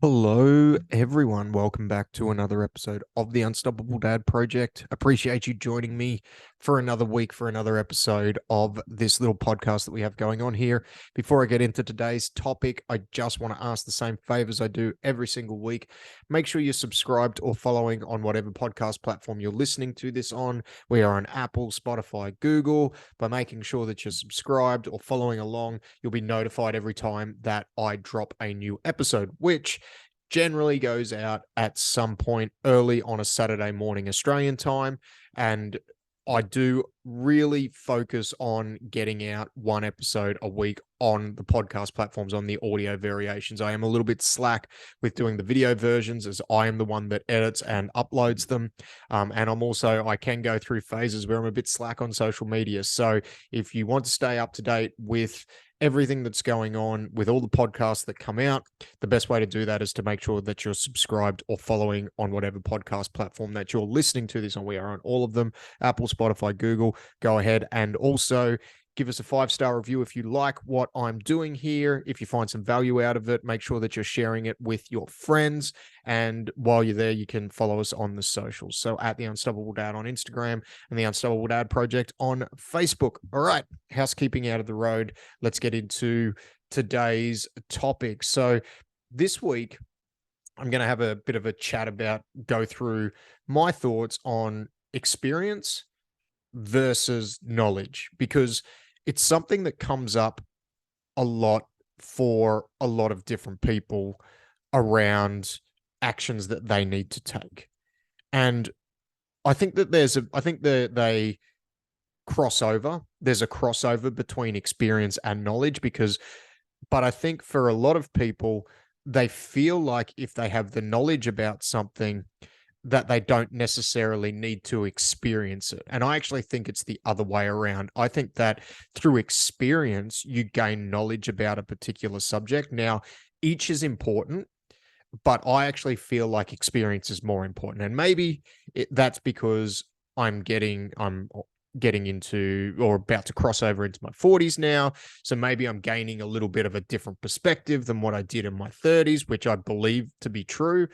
Hello, everyone. Welcome back to another episode of the Unstoppable Dad Project. Appreciate you joining me for another week, for another episode of this little podcast that we have going on here. Before I get into today's topic, I just want to ask the same favors I do every single week. Make sure you're subscribed or following on whatever podcast platform you're listening to this on. We are on Apple, Spotify, Google. By making sure that you're subscribed or following along, you'll be notified every time that I drop a new episode, which generally goes out at some point early on a Saturday morning Australian time. And I do really focus on getting out one episode a week on the podcast platforms, on the audio variations. I am a little bit slack with doing the video versions, as I am the one that edits and uploads them. And I can go through phases where I'm a bit slack on social media. So if you want to stay up to date with everything that's going on with all the podcasts that come out, the best way to do that is to make sure that you're subscribed or following on whatever podcast platform that you're listening to this on. We are on all of them: Apple, Spotify, Google. Go ahead and also give us a 5-star review if you like what I'm doing here. If you find some value out of it, make sure that you're sharing it with your friends. And while you're there, you can follow us on the socials. So at The Unstoppable Dad on Instagram and The Unstoppable Dad Project on Facebook. All right, housekeeping out of the road. Let's get into today's topic. So this week, I'm going to have a bit of a chat go through my thoughts on experience versus knowledge, because it's something that comes up a lot for a lot of different people around actions that they need to take. And I think that they cross over. There's a crossover between experience and knowledge but I think for a lot of people, they feel like if they have the knowledge about something, that they don't necessarily need to experience it. And I actually think it's the other way around. I think that through experience, you gain knowledge about a particular subject. Now, each is important, but I actually feel like experience is more important. And maybe that's because I'm getting into or about to cross over into my 40s now. So maybe I'm gaining a little bit of a different perspective than what I did in my 30s, which I believe to be true.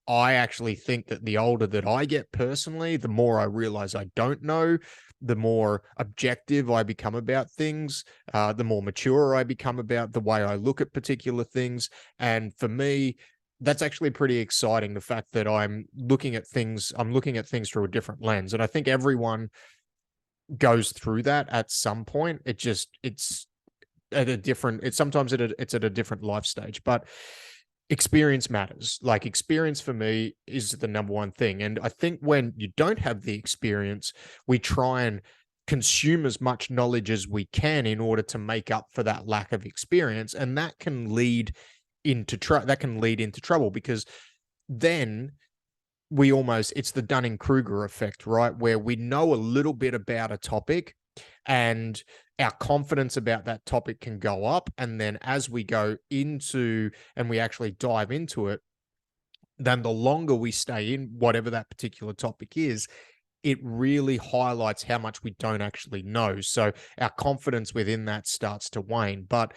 I actually think that the older that I get personally, the more I realize I don't know, the more objective I become about things, the more mature I become about the way I look at particular things. And for me, that's actually pretty exciting. The fact that I'm looking at things through a different lens. And I think everyone goes through that at some point. It's at a different, it's at a different life stage, but experience matters. Like, experience for me is the number one thing. And I think when you don't have the experience, we try and consume as much knowledge as we can in order to make up for that lack of experience. And that can lead into trouble, because then it's the Dunning-Kruger effect, right? Where we know a little bit about a topic and our confidence about that topic can go up. And then as we go into and we actually dive into it, then the longer we stay in whatever that particular topic is, it really highlights how much we don't actually know. So our confidence within that starts to wane. But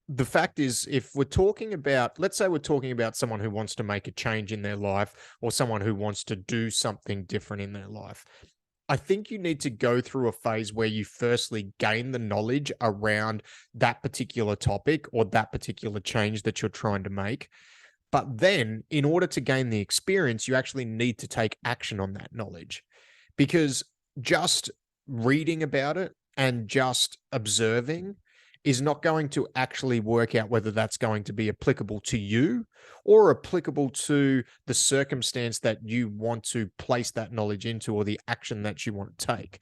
the fact is, if we're talking about, let's say we're talking about someone who wants to make a change in their life, or someone who wants to do something different in their life, I think you need to go through a phase where you firstly gain the knowledge around that particular topic or that particular change that you're trying to make. But then, in order to gain the experience, you actually need to take action on that knowledge, because just reading about it and just observing is not going to actually work out whether that's going to be applicable to you or applicable to the circumstance that you want to place that knowledge into, or the action that you want to take.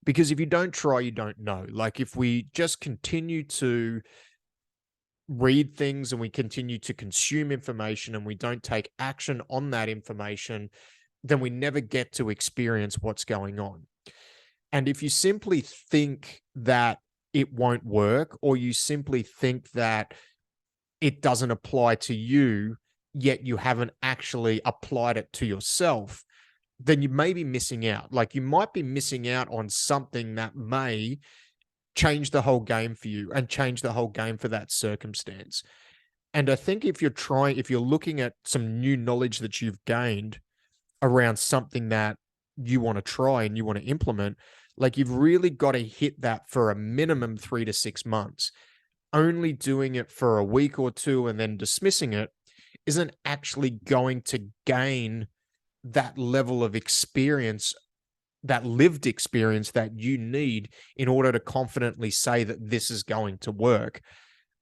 Because if you don't try, you don't know. Like, if we just continue to read things and we continue to consume information and we don't take action on that information, then we never get to experience what's going on. And if you simply think that it won't work, or you simply think that it doesn't apply to you, yet you haven't actually applied it to yourself, then you may be missing out. Like, you might be missing out on something that may change the whole game for you and change the whole game for that circumstance. And I think if you're looking at some new knowledge that you've gained around something that you want to try and you want to implement, like you've really got to hit that for a minimum 3 to 6 months. Only doing it for a week or two and then dismissing it isn't actually going to gain that level of experience, that lived experience that you need in order to confidently say that this is going to work.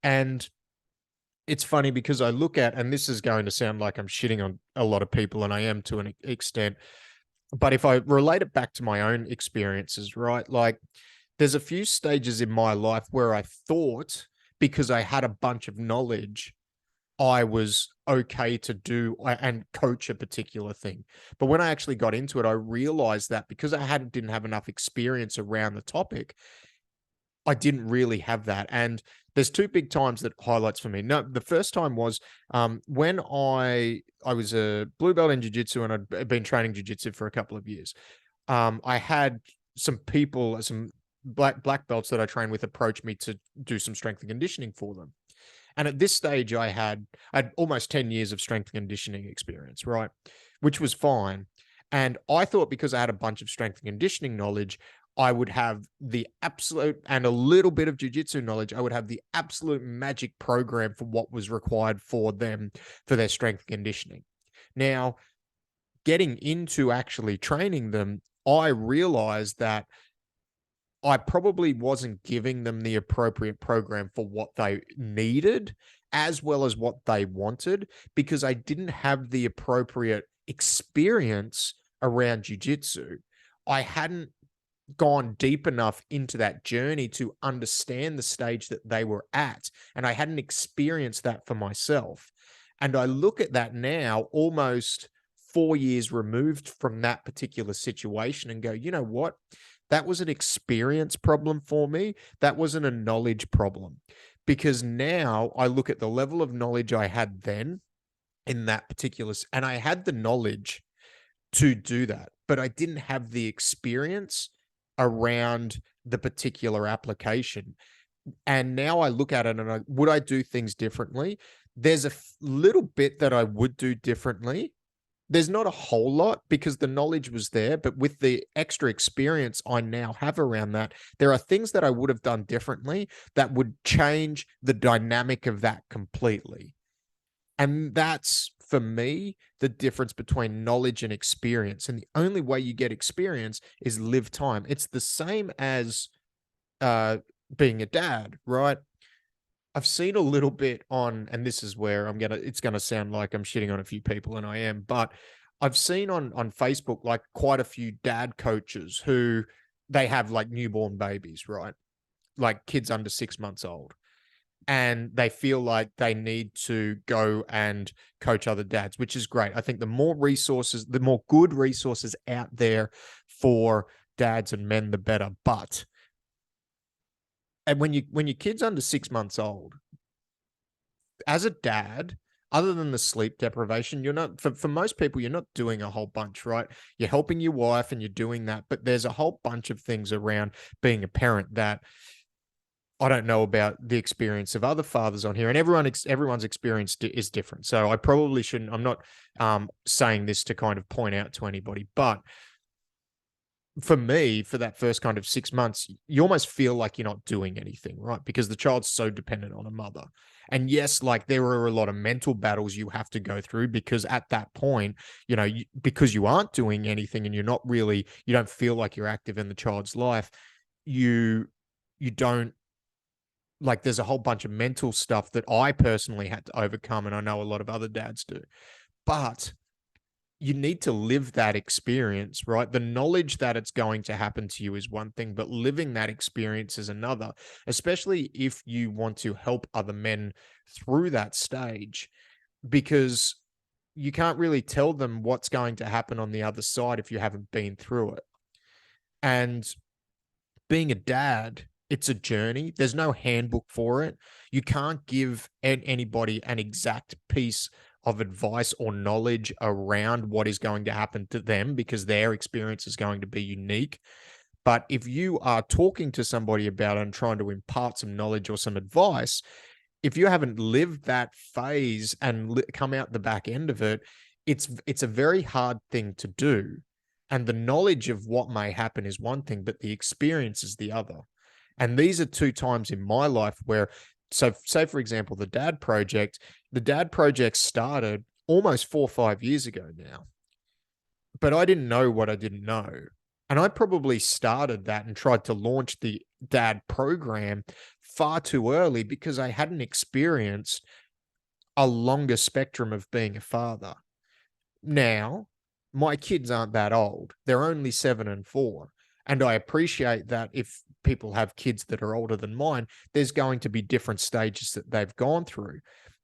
And it's funny because I look at, and this is going to sound like I'm shitting on a lot of people, and I am to an extent, but if I relate it back to my own experiences, right? Like there's a few stages in my life where I thought because I had a bunch of knowledge, I was okay to do and coach a particular thing. But when I actually got into it, I realized that because I didn't have enough experience around the topic, I didn't really have that. And there's two big times that highlights for me. No, the first time was when I was a blue belt in jiu-jitsu, and I'd been training jiu-jitsu for a couple of years. I had some people, some black belts that I trained with approach me to do some strength and conditioning for them. And at this stage, I had almost 10 years of strength and conditioning experience, right? Which was fine. And I thought because I had a bunch of strength and conditioning knowledge, I would have the absolute, and a little bit of jujitsu knowledge, I would have the absolute magic program for what was required for them, for their strength and conditioning. Now, getting into actually training them, I realized that I probably wasn't giving them the appropriate program for what they needed as well as what they wanted, because I didn't have the appropriate experience around jujitsu. I hadn't gone deep enough into that journey to understand the stage that they were at, and I hadn't experienced that for myself. And I look at that now, almost 4 years removed from that particular situation, and go, you know what? That was an experience problem for me. That wasn't a knowledge problem. Because now I look at the level of knowledge I had then in that particular, and I had the knowledge to do that, but I didn't have the experience around the particular application. And now I look at it and would I do things differently? There's a little bit that I would do differently. There's not a whole lot because the knowledge was there, but with the extra experience I now have around that, there are things that I would have done differently that would change the dynamic of that completely. And that's, for me, the difference between knowledge and experience. And the only way you get experience is live time. It's the same as being a dad, right? I've seen a little bit on, and this is where it's gonna sound like I'm shitting on a few people, and I am, but I've seen on Facebook like quite a few dad coaches who they have like newborn babies, right? Like kids under 6 months old. And they feel like they need to go and coach other dads, which is great. I think the more resources, the more good resources out there for dads and men, the better. But and when your kid's under 6 months old, as a dad, other than the sleep deprivation, you're not, for most people, you're not doing a whole bunch, right? You're helping your wife and you're doing that, but there's a whole bunch of things around being a parent that I don't know about the experience of other fathers on here, and everyone's experience is different. So I probably shouldn't. I'm not saying this to kind of point out to anybody, but for me, for that first kind of 6 months, you almost feel like you're not doing anything, right? Because the child's so dependent on a mother. And yes, like there are a lot of mental battles you have to go through because at that point, because you aren't doing anything and you don't feel like you're active in the child's life, you don't, like there's a whole bunch of mental stuff that I personally had to overcome, and I know a lot of other dads do. But you need to live that experience, right? The knowledge that it's going to happen to you is one thing, but living that experience is another, especially if you want to help other men through that stage, because you can't really tell them what's going to happen on the other side if you haven't been through it. And being a dad, it's a journey. There's no handbook for it. You can't give anybody an exact piece of advice or knowledge around what is going to happen to them because their experience is going to be unique. But if you are talking to somebody about it and trying to impart some knowledge or some advice, if you haven't lived that phase and come out the back end of it, it's a very hard thing to do. And the knowledge of what may happen is one thing, but the experience is the other. And these are two times in my life where, so say, for example, the Dad Project started almost 4 or 5 years ago now, but I didn't know what I didn't know. And I probably started that and tried to launch the Dad program far too early because I hadn't experienced a longer spectrum of being a father. Now, my kids aren't that old. They're only 7 and 4. And I appreciate that if people have kids that are older than mine, there's going to be different stages that they've gone through.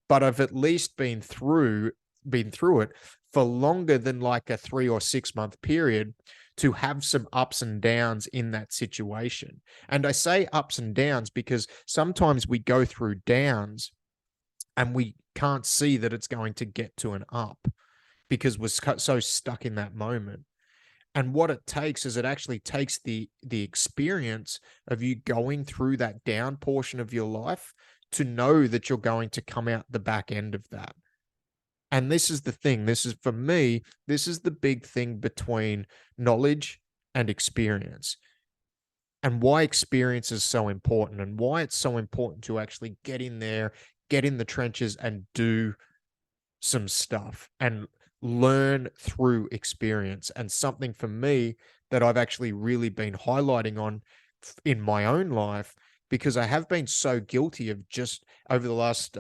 But I've at least been through it for longer than like a 3 or 6 month period to have some ups and downs in that situation. And I say ups and downs because sometimes we go through downs and we can't see that it's going to get to an up because we're so stuck in that moment. And what it takes is it actually takes the experience of you going through that down portion of your life to know that you're going to come out the back end of that. And this is the thing. This is, for me, this is the big thing between knowledge and experience, and why experience is so important, and why it's so important to actually get in there, get in the trenches and do some stuff and learn through experience. And something for me that I've actually really been highlighting on in my own life, because I have been so guilty of just over the last,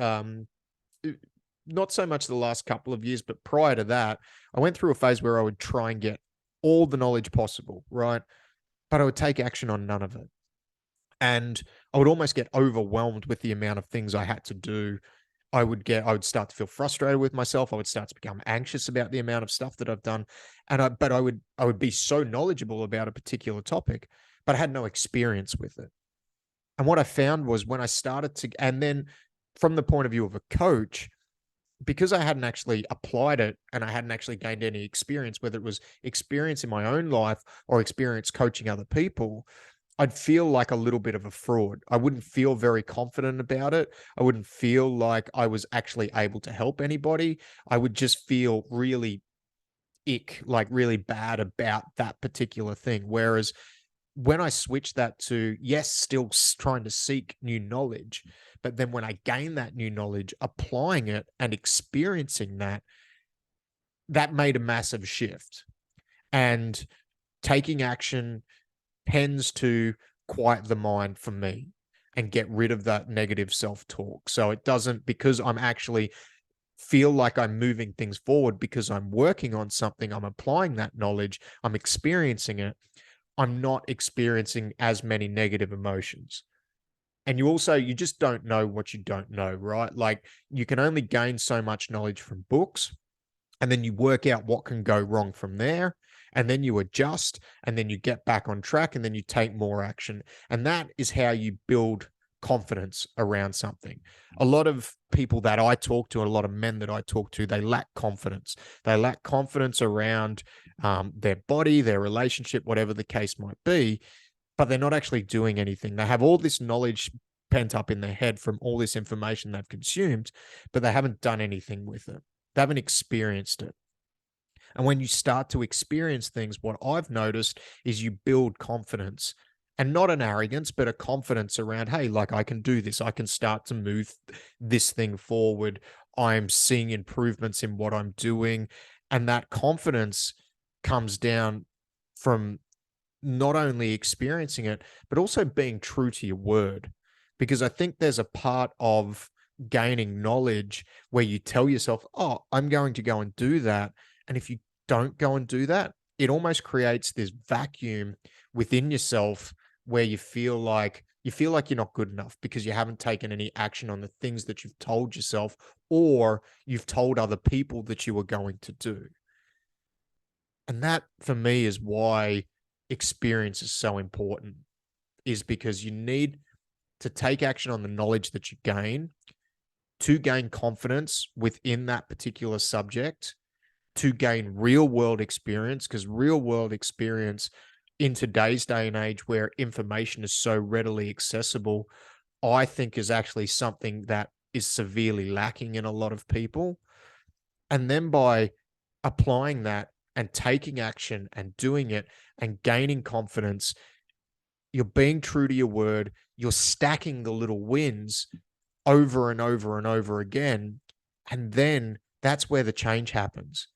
not so much the last couple of years, but prior to that, I went through a phase where I would try and get all the knowledge possible, right? But I would take action on none of it. And I would almost get overwhelmed with the amount of things I had to do. I would start to feel frustrated with myself. I would start to become anxious about the amount of stuff that I've done. But I would be so knowledgeable about a particular topic, but I had no experience with it. And what I found was when I started to, and then from the point of view of a coach, because I hadn't actually applied it and I hadn't actually gained any experience, whether it was experience in my own life or experience coaching other people, I'd feel like a little bit of a fraud. I wouldn't feel very confident about it. I wouldn't feel like I was actually able to help anybody. I would just feel really like really bad about that particular thing. Whereas when I switched that to, yes, still trying to seek new knowledge, but then when I gain that new knowledge, applying it and experiencing that, that made a massive shift. And taking action tends to quiet the mind for me and get rid of that negative self-talk. So it doesn't, because I'm actually feel like I'm moving things forward because I'm working on something, I'm applying that knowledge, I'm experiencing it, I'm not experiencing as many negative emotions. And you just don't know what you don't know, right? Like you can only gain so much knowledge from books, and then you work out what can go wrong from there, and then you adjust, and then you get back on track, and then you take more action. And that is how you build confidence around something. A lot of people that I talk to, a lot of men that I talk to, they lack confidence. They lack confidence around their body, their relationship, whatever the case might be, but they're not actually doing anything. They have all this knowledge pent up in their head from all this information they've consumed, but they haven't done anything with it. They haven't experienced it. And when you start to experience things, what I've noticed is you build confidence, and not an arrogance, but a confidence around, hey, like I can do this. I can start to move this thing forward. I'm seeing improvements in what I'm doing. And that confidence comes down from not only experiencing it, but also being true to your word. Because I think there's a part of gaining knowledge where you tell yourself, oh, I'm going to go and do that. And if you don't go and do that, it almost creates this vacuum within yourself where you feel like you're not good enough because you haven't taken any action on the things that you've told yourself or you've told other people that you were going to do. And that for me is why experience is so important, is because you need to take action on the knowledge that you gain to gain confidence within that particular subject, to gain real world experience, because real world experience in today's day and age where information is so readily accessible, I think is actually something that is severely lacking in a lot of people. And then by applying that and taking action and doing it and gaining confidence, you're being true to your word. You're stacking the little wins over and over and over again. And then that's where the change happens.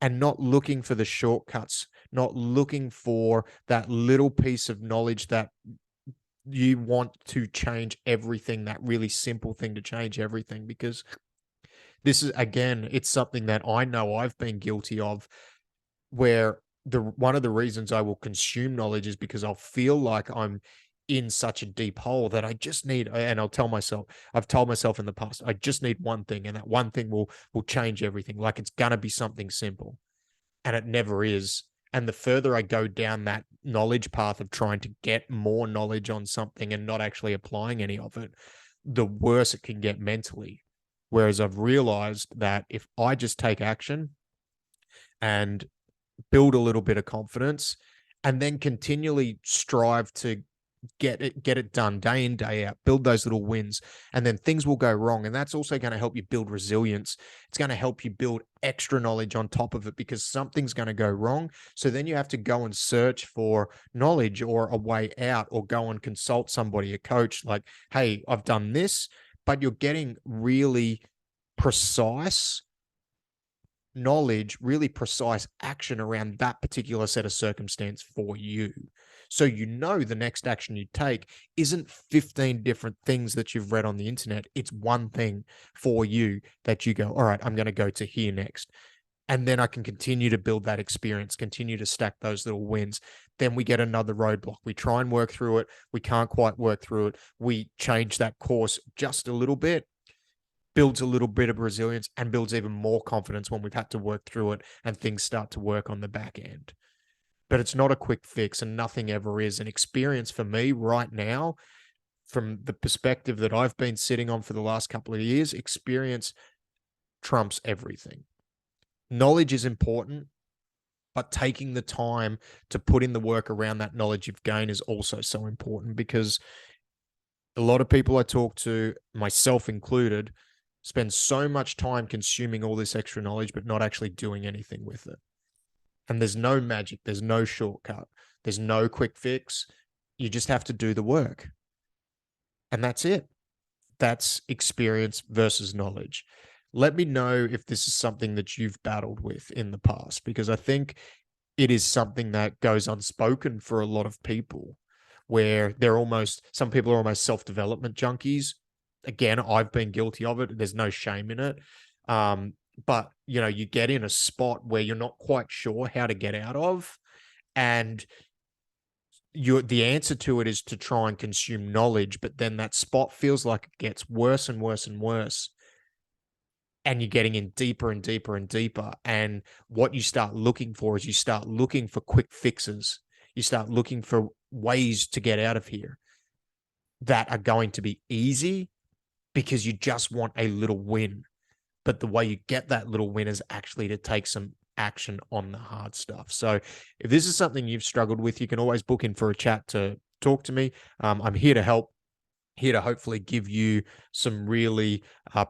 And not looking for the shortcuts, not looking for that little piece of knowledge that you want to change everything, that really simple thing to change everything. Because this is, again, it's something that I know I've been guilty of, where one of the reasons I will consume knowledge is because I'll feel like I'm in such a deep hole that I just need, and I've told myself in the past, I just need one thing, and that one thing will change everything. Like it's gonna be something simple, and it never is. And the further I go down that knowledge path of trying to get more knowledge on something and not actually applying any of it, the worse it can get mentally. Whereas I've realized that if I just take action and build a little bit of confidence and then continually strive to get it done day in, day out, build those little wins, and then things will go wrong. And that's also going to help you build resilience. It's going to help you build extra knowledge on top of it, because something's going to go wrong. So then you have to go and search for knowledge or a way out, or go and consult somebody, a coach, like, hey, I've done this, but you're getting really precise knowledge, really precise action around that particular set of circumstance for you. So you know the next action you take isn't 15 different things that you've read on the internet. It's one thing for you that you go, all right, I'm going to go to here next. And then I can continue to build that experience, continue to stack those little wins. Then we get another roadblock. We try and work through it. We can't quite work through it. We change that course just a little bit, builds a little bit of resilience, and builds even more confidence when we've had to work through it and things start to work on the back end. But it's not a quick fix, and nothing ever is. An experience for me right now, from the perspective that I've been sitting on for the last couple of years, experience trumps everything. Knowledge is important, but taking the time to put in the work around that knowledge you've gained is also so important, because a lot of people I talk to, myself included, spend so much time consuming all this extra knowledge, but not actually doing anything with it. And there's no magic, there's no shortcut, there's no quick fix. You just have to do the work. And that's it. That's experience versus knowledge. Let me know if this is something that you've battled with in the past, because I think it is something that goes unspoken for a lot of people, where some people are almost self-development junkies. Again, I've been guilty of it. There's no shame in it. But you get in a spot where you're not quite sure how to get out of, and the answer to it is to try and consume knowledge, but then that spot feels like it gets worse and worse and worse, and you're getting in deeper and deeper and deeper. And what you start looking for is, you start looking for quick fixes. You start looking for ways to get out of here that are going to be easy, because you just want a little win. But the way you get that little win is actually to take some action on the hard stuff. So if this is something you've struggled with, you can always book in for a chat to talk to me. I'm here to help, here to hopefully give you some really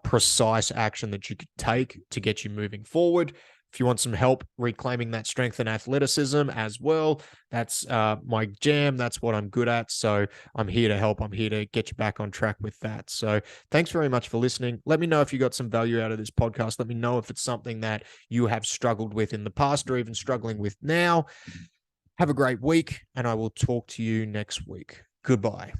precise action that you could take to get you moving forward. If you want some help reclaiming that strength and athleticism as well, that's my jam. That's what I'm good at. So I'm here to help. I'm here to get you back on track with that. So thanks very much for listening. Let me know if you got some value out of this podcast. Let me know if it's something that you have struggled with in the past, or even struggling with now. Have a great week, and I will talk to you next week. Goodbye.